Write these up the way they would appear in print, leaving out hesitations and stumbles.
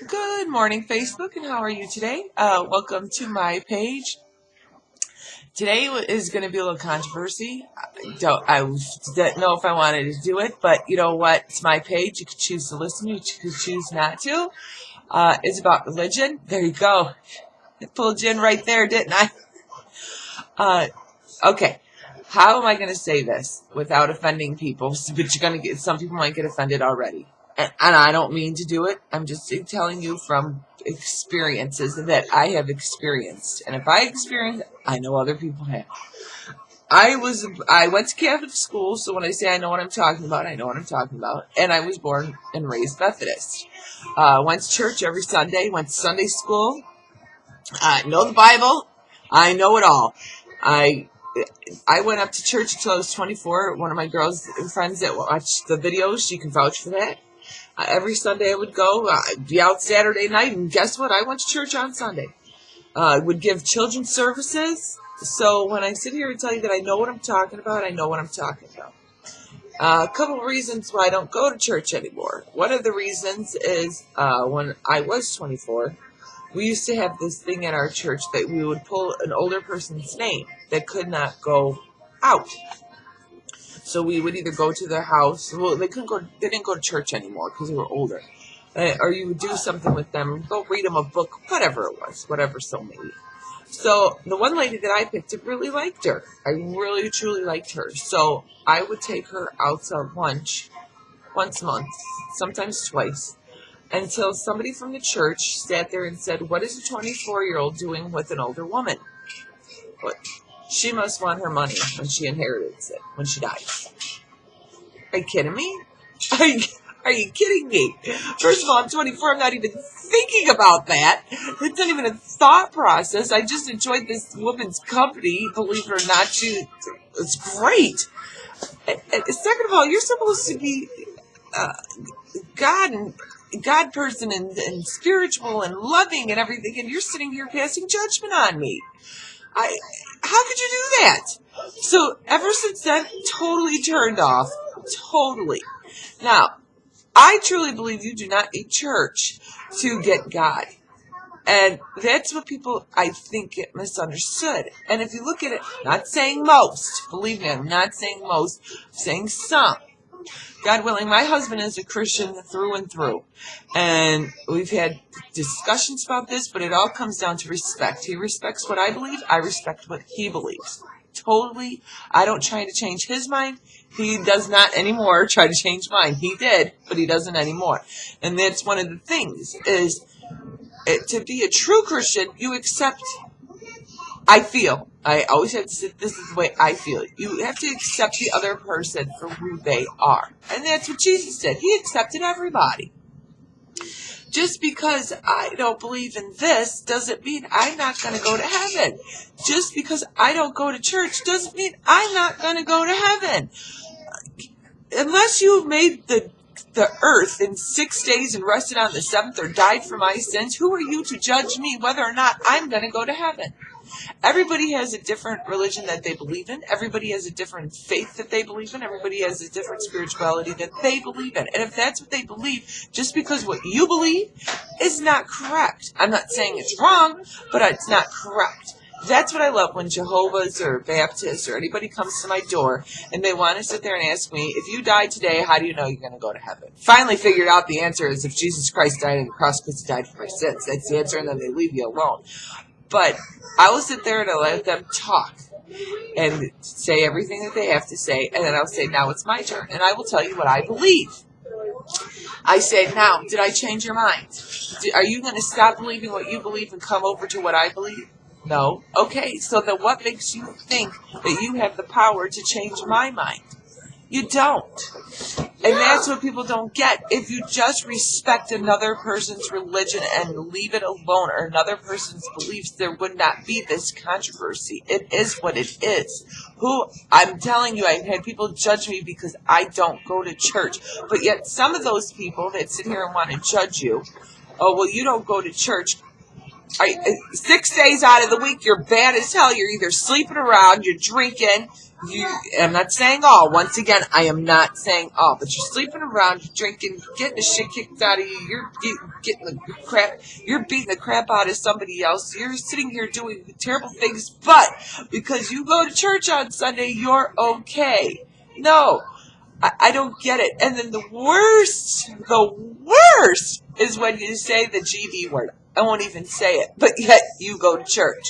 Good morning, Facebook, and how are you today? Welcome to my page. Today is going to be a little controversy. I didn't know if I wanted to do it, but you know what? It's my page. You can choose to listen. You can choose not to. It's about religion. There you go. I pulled you in right there, didn't I? Okay. How am I going to say this without offending people? But you're going to get some people might get offended already. And I don't mean to do it. I'm just telling you from experiences that I have experienced. And if I experience, I know other people have. I went to Catholic school, so when I say I know what I'm talking about, I know what I'm talking about. And I was born and raised Methodist. Went to church every Sunday, went to Sunday school. Know the Bible. I know it all. I went up to church until I was 24. One of my girls and friends that watched the videos, she can vouch for that. Every Sunday I would go. I'd be out Saturday night, and guess what? I went to church on Sunday. I would give children's services. So when I sit here and tell you that I know what I'm talking about, I know what I'm talking about. A couple of reasons why I don't go to church anymore. One of the reasons is when I was 24, we used to have this thing at our church that we would pull an older person's name that could not go out. So we would either go to their house. Well, they didn't go to church anymore because they were older. Or you would do something with them, go read them a book, whatever it was, whatever so maybe. So the one lady that I picked, I really liked her. I really, truly liked her. So I would take her out to lunch once a month, sometimes twice, until somebody from the church sat there and said, "What is a 24-year-old doing with an older woman? What? She must want her money when she inherits it, when she dies." Are you kidding me? Are you kidding me? First of all, I'm 24. I'm not even thinking about that. It's not even a thought process. I just enjoyed this woman's company. Believe it or not, it's great. And second of all, you're supposed to be God person and spiritual and loving and everything, and you're sitting here passing judgment on me. How could you do that? So ever since then, totally turned off. Totally. Now, I truly believe you do not need church to get God. And that's what people, I think, get misunderstood. And if you look at it, not saying most, believe me, I'm not saying most, I'm saying some. God willing, my husband is a Christian through and through. And we've had discussions about this, but it all comes down to respect. He respects what I believe. I respect what he believes. Totally. I don't try to change his mind. He does not anymore try to change mine. He did, but he doesn't anymore. And that's one of the things is to be a true Christian, you accept, I feel, I always have to say, this is the way I feel. You have to accept the other person for who they are. And that's what Jesus did. He accepted everybody. Just because I don't believe in this doesn't mean I'm not going to go to heaven. Just because I don't go to church doesn't mean I'm not going to go to heaven. Unless you made the earth in 6 days and rested on the seventh or died for my sins, who are you to judge me whether or not I'm going to go to heaven? Everybody has a different religion that they believe in. Everybody has a different faith that they believe in. Everybody has a different spirituality that they believe in. And if that's what they believe, just because what you believe is not correct. I'm not saying it's wrong, but it's not correct. That's what I love when Jehovah's or Baptists or anybody comes to my door and they want to sit there and ask me, if you die today, how do you know you're going to go to heaven? Finally figured out the answer is if Jesus Christ died on the cross because he died for my sins. That's the answer, and then they leave you alone. But I will sit there and I'll let them talk and say everything that they have to say, and then I'll say, now it's my turn, and I will tell you what I believe. I say, now, did I change your mind? Are you going to stop believing what you believe and come over to what I believe? No. Okay, so then what makes you think that you have the power to change my mind? You don't. And that's what people don't get. If you just respect another person's religion and leave it alone, or another person's beliefs, there would not be this controversy. It is what it is. I'm telling you, I've had people judge me because I don't go to church. But yet some of those people that sit here and want to judge you, oh, well, you don't go to church. 6 days out of the week, you're bad as hell. You're either sleeping around, you're drinking. I'm not saying all. Once again, I am not saying all. But you're sleeping around, you're drinking, getting the shit kicked out of you. You're getting the crap. You're beating the crap out of somebody else. You're sitting here doing terrible things. But because you go to church on Sunday, you're okay. No. I don't get it. And then the worst is when you say the GD word. I won't even say it, but yet you go to church.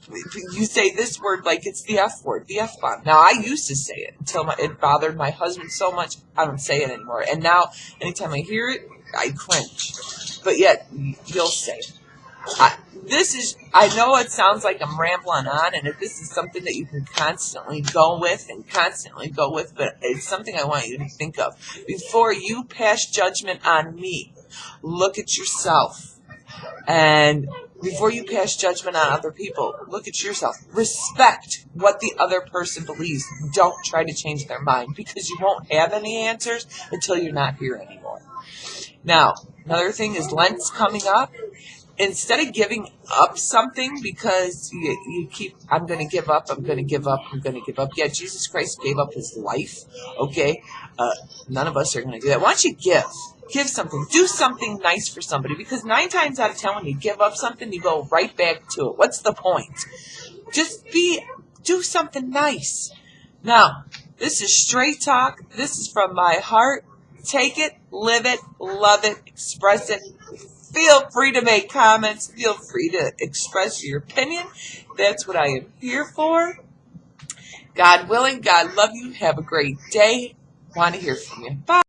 You say this word like it's the F word, the F bomb. Now, I used to say it until it bothered my husband so much, I don't say it anymore. And now, anytime I hear it, I cringe. But yet, you'll say it. I know it sounds like I'm rambling on, and if this is something that you can constantly go with, but it's something I want you to think of. Before you pass judgment on me, look at yourself. And before you pass judgment on other people, look at yourself. Respect what the other person believes. Don't try to change their mind, because you won't have any answers until you're not here anymore. Now, another thing is Lent's coming up. Instead of giving up something because you keep, I'm going to give up. Yeah, Jesus Christ gave up his life, okay? None of us are going to do that. Why don't you give? Give something. Do something nice for somebody, because 9 times out of 10 when you give up something, you go right back to it. What's the point? Do something nice. Now, this is straight talk. This is from my heart. Take it, live it, love it, express it. Feel free to make comments. Feel free to express your opinion. That's what I am here for. God willing, God love you. Have a great day. Want to hear from you. Bye.